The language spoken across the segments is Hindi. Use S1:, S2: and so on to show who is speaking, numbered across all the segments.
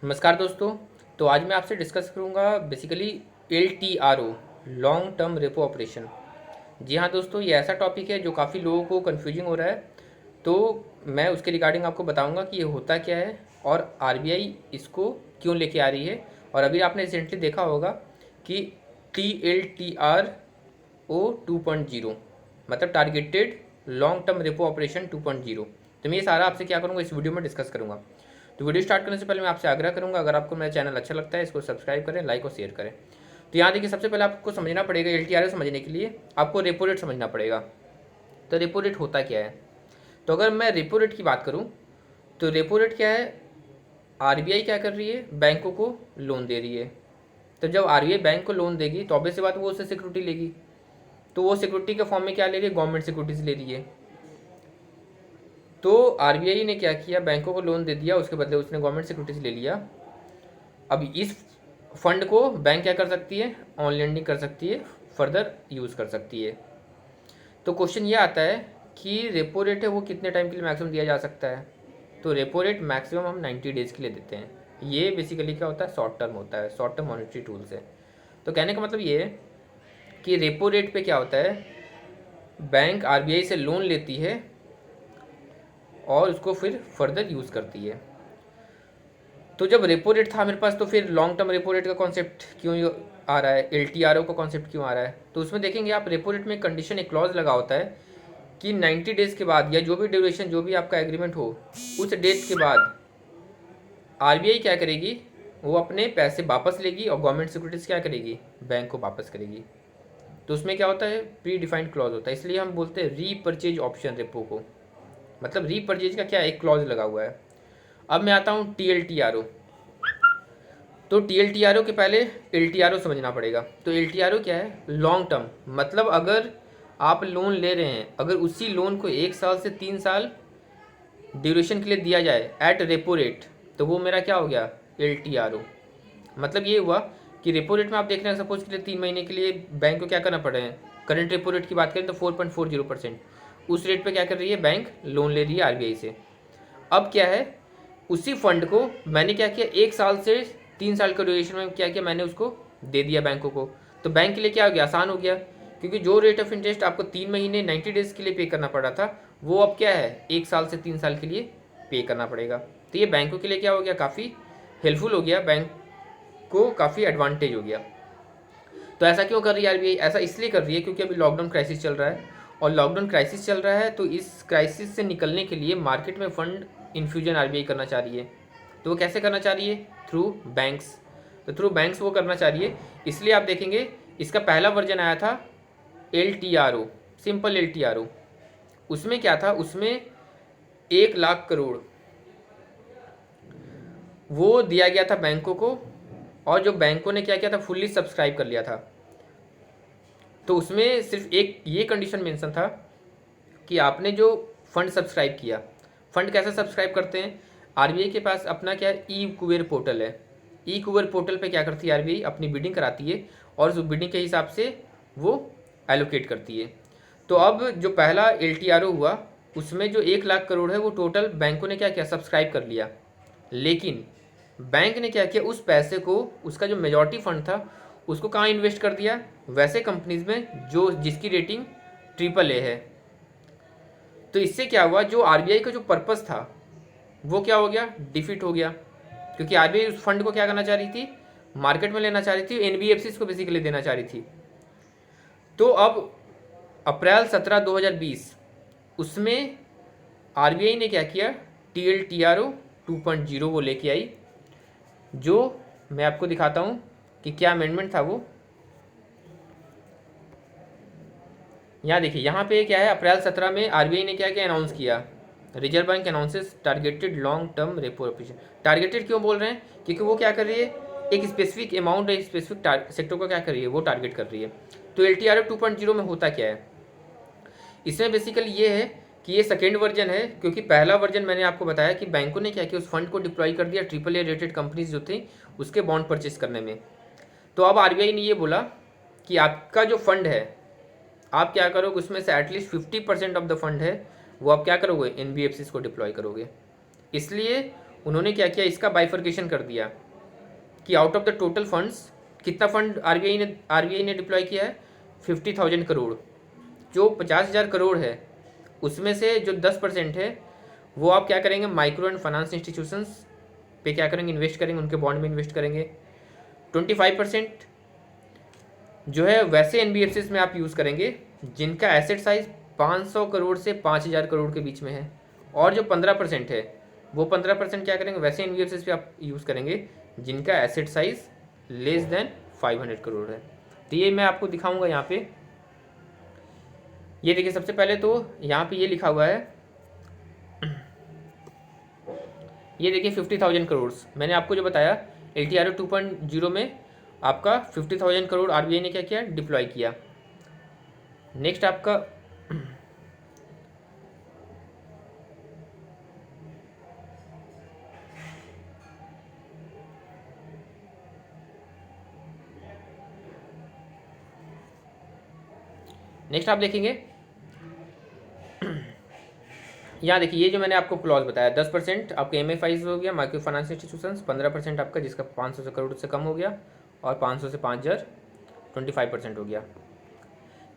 S1: नमस्कार दोस्तों। तो आज मैं आपसे डिस्कस करूंगा basically LTRO, long term repo operation. जी हाँ दोस्तों, ये ऐसा टॉपिक है जो काफ़ी लोगों को कन्फ्यूजिंग हो रहा है। तो मैं उसके रिगार्डिंग आपको बताऊंगा कि ये होता क्या है और RBI इसको क्यों लेके आ रही है। और अभी आपने रिसेंटली देखा होगा कि TLTRO 2.0 मतलब targeted long term repo operation 2.0। तो मैं ये सारा आपसे क्या करूँगा, इस वीडियो में डिस्कस करूँगा। तो वीडियो स्टार्ट करने से पहले मैं आपसे आग्रह करूंगा, अगर आपको मेरा चैनल अच्छा लगता है इसको सब्सक्राइब करें, लाइक और शेयर करें। तो यहाँ देखिए, सबसे पहले आपको समझना पड़ेगा, LTRO समझने के लिए आपको रेपो रेट समझना पड़ेगा। तो रेपो रेट होता क्या है? तो अगर मैं रेपो रेट की बात करूँ तो रेपो रेट क्या है? RBI क्या कर रही है? बैंकों को लोन दे रही है। तो जब RBI बैंक को लोन देगी तो ऑब्वियस सी बात, वो उससे सिक्योरिटी लेगी। तो वो सिक्योरिटी के फॉर्म में क्या ले रही है? गवर्नमेंट सिक्योरिटीज ले रही है। तो RBI ने क्या किया, बैंकों को लोन दे दिया, उसके बदले उसने गवर्नमेंट सिक्योरिटीज ले लिया। अब इस फंड को बैंक क्या कर सकती है? ऑन लेंडिंग कर सकती है, फर्दर यूज़ कर सकती है। तो क्वेश्चन ये आता है कि रेपो रेट है वो कितने टाइम के लिए मैक्सिमम दिया जा सकता है? तो रेपो रेट मैक्सिमम हम 90 डेज़ के लिए देते हैं। ये बेसिकली क्या होता है? शॉर्ट टर्म होता है, शॉर्ट टर्म मॉनेटरी टूल्स है। तो कहने का मतलब ये है कि रेपो रेट पे क्या होता है, बैंक RBI से लोन लेती है और उसको फिर फर्दर यूज़ करती है। तो जब रेपो रेट था मेरे पास, तो फिर लॉन्ग टर्म रेपो रेट का कॉन्सेप्ट क्यों आ रहा है, LTRO का कॉन्सेप्ट क्यों आ रहा है? तो उसमें देखेंगे आप, रेपो रेट में कंडीशन, एक क्लॉज लगा होता है कि 90 डेज़ के बाद या जो भी ड्यूरेशन, जो भी आपका एग्रीमेंट हो, उस डेट के बाद RBI क्या करेगी? वो अपने पैसे वापस लेगी और गवर्नमेंट सिक्योरिटीज़ क्या करेगी? बैंक को वापस करेगी। तो उसमें क्या होता है? प्री डिफाइंड क्लॉज होता है, इसलिए हम बोलते हैं रीपर्चेज ऑप्शन रेपो को। मतलब रीपर्चेज का क्या, एक क्लॉज लगा हुआ है। अब मैं आता हूँ TLTRO। तो TLTRO के पहले LTRO समझना पड़ेगा। तो LTRO क्या है? Long term. मतलब अगर आप लोन ले रहे हैं, अगर उसी लोन को 1 साल से 3 साल ड्यूरेशन के लिए दिया जाए एट रेपो रेट, तो वो मेरा क्या हो गया? LTRO। मतलब ये हुआ कि रेपो रेट में आप देख रहे हैं, सपोज के लिए 3 महीने के लिए बैंक को क्या करना पड़ रहा है। करंट रेपो रेट की बात करें तो 4.40%, उस रेट पे क्या कर रही है बैंक? लोन ले रही है RBI से। अब क्या है, उसी फंड को मैंने क्या किया, 1 साल से 3 साल के ड्यूरेशन में क्या किया, मैंने उसको दे दिया बैंकों को। तो बैंक के लिए क्या हो गया? आसान हो गया, क्योंकि जो रेट ऑफ इंटरेस्ट आपको 3 महीने 90 डेज के लिए पे करना पड़ा था, वो अब क्या है? 1 साल से 3 साल के लिए पे करना पड़ेगा। तो ये बैंकों के लिए क्या हो गया? काफ़ी हेल्पफुल हो गया, बैंक को काफ़ी एडवांटेज हो गया। तो ऐसा क्यों कर रही है RBI? ऐसा इसलिए कर रही है क्योंकि अभी लॉकडाउन क्राइसिस चल रहा है, और लॉकडाउन क्राइसिस चल रहा है तो इस क्राइसिस से निकलने के लिए मार्केट में फंड इन्फ्यूजन RBI करना चाह रही है। तो वो कैसे करना चाह रही है? Through banks. तो थ्रू बैंक्स वो करना चाह रही है। इसलिए आप देखेंगे, इसका पहला वर्जन आया था LTRO, सिंपल LTRO। उसमें क्या था? उसमें 1 लाख करोड़ वो दिया गया था बैंकों को, और जो बैंकों ने क्या किया था, फुल्ली सब्सक्राइब कर लिया था। तो उसमें सिर्फ एक ये कंडीशन मेंशन था कि आपने जो फंड सब्सक्राइब किया, फंड कैसे सब्सक्राइब करते हैं? RBI के पास अपना क्या है? ई कुबेर पोर्टल है। ई कुबेर पोर्टल पे क्या करती है RBI? अपनी बिडिंग कराती है और उस बिडिंग के हिसाब से वो एलोकेट करती है। तो अब जो पहला LTRO हुआ, उसमें जो 1 लाख करोड़ है वो टोटल बैंकों ने क्या किया? सब्सक्राइब कर लिया। लेकिन बैंक ने क्या किया? उस पैसे को, उसका जो मेजॉरिटी फंड था, उसको कहाँ इन्वेस्ट कर दिया? वैसे कंपनीज में जो जिसकी रेटिंग AAA है। तो इससे क्या हुआ, जो RBI का जो पर्पस था वो क्या हो गया? डिफीट हो गया, क्योंकि RBI उस फंड को क्या करना चाह रही थी? मार्केट में लेना चाह रही थी, NBFCs को बेसिकली देना चाह रही थी। तो अब अप्रैल 17 2020 उसमें RBI ने क्या किया? TLTRO 2.0 वो लेके आई, जो मैं आपको दिखाता हूँ कि क्या अमेंडमेंट था वो। यहाँ देखिए, यहाँ पे क्या है, अप्रैल 17 में RBI ने क्या क्या अनाउंस किया? Reserve bank announces targeted long term repo operation. Targeted क्यों बोल रहे हैं? क्योंकि वो क्या कर रही है? एक स्पेसिफिक अमाउंट, एक स्पेसिफिक सेक्टर को क्या कर रही है? वो टारगेट कर रही है। तो LTRO 2.0 में होता क्या है? इसमें बेसिकली ये है कि ये सेकेंड वर्जन है, क्योंकि पहला वर्जन मैंने आपको बताया कि बैंकों ने क्या किया? उस फंड को डिप्लॉय कर दिया AAA रेटेड कंपनीज जो थी उसके बॉन्ड परचेस करने में। तो अब RBI ने ये बोला कि आपका जो फंड है, आप क्या करोगे? उसमें से एटलीस्ट 50% ऑफ द फंड है वो आप क्या करोगे? NBFCs को डिप्लॉय करोगे। इसलिए उन्होंने क्या किया, इसका बाइफर्केशन कर दिया कि out of the total funds कितना फंड आरबीआई ने डिप्लॉय किया है, 50,000 करोड़। जो 50,000 करोड़ है उसमें से जो 10% है वो आप क्या करेंगे, माइक्रो एंड फाइनेंस इंस्टीट्यूशंस पे क्या करेंगे, इन्वेस्ट करेंगे, उनके बॉन्ड में इन्वेस्ट करेंगे। 25% जो है वैसे एनबीएफसीज में आप यूज़ करेंगे जिनका एसेट साइज 500 करोड़ से 5,000 करोड़ के बीच में है। और जो 15% है वो 15% क्या करेंगे, वैसे एनबीएफसीज पे आप यूज़ करेंगे जिनका asset size less than 500 crore है। तो ये मैं आपको दिखाऊंगा यहाँ पे। ये देखिए, सबसे पहले तो यहाँ पे ये लिखा हुआ है, ये देखिए 50,000 करोड़। मैंने आपको जो बताया LTRO 2.0 में आपका 50,000 करोड़ आरबीआई ने क्या किया, डिप्लॉय किया। नेक्स्ट आपका नेक्स्ट आप देखेंगे यहाँ देखिए, ये जो मैंने आपको क्लॉज बताया, 10% आपके MFIs हो गया, माइक्रो फाइनेंस इंस्टीट्यूशंस, 15% आपका जिसका 500 करोड़ से कम हो गया, और 500 से 5,000 25% हो गया।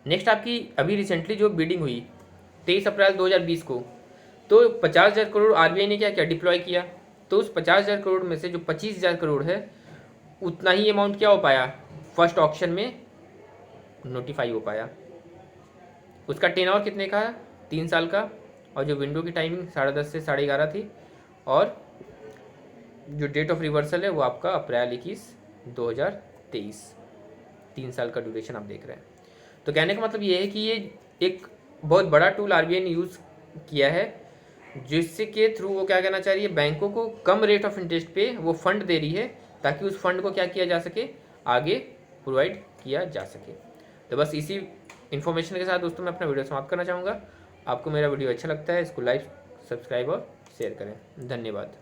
S1: नेक्स्ट आपकी अभी रिसेंटली जो बिडिंग हुई 23 अप्रैल 2020 को, तो 50,000 करोड़ आरबीआई ने क्या किया, डिप्लॉय किया। तो उस 50,000 करोड़ में से जो 25,000 करोड़ है उतना ही अमाउंट क्या हो पाया, फर्स्ट ऑक्शन में नोटिफाई हो पाया। उसका टेनओवर कितने का है, 3 साल का, और जो विंडो की टाइमिंग 10:30 से 11:30 थी, और जो डेट ऑफ रिवर्सल है वो आपका अप्रैल 21, 2023। 3 साल का ड्यूरेशन आप देख रहे हैं। तो कहने का मतलब ये है कि ये एक बहुत बड़ा टूल आरबीआई ने यूज़ किया है, जिससे के थ्रू वो क्या कहना चाह रही है, बैंकों को कम रेट ऑफ इंटरेस्ट पे वो फंड दे रही है ताकि उस फंड को क्या किया जा सके, आगे प्रोवाइड किया जा सके। तो बस इसी इन्फॉर्मेशन के साथ दोस्तों मैं अपना वीडियो समाप्त करना चाहूँगा। आपको मेरा वीडियो अच्छा लगता है इसको लाइक, सब्सक्राइब और शेयर करें। धन्यवाद।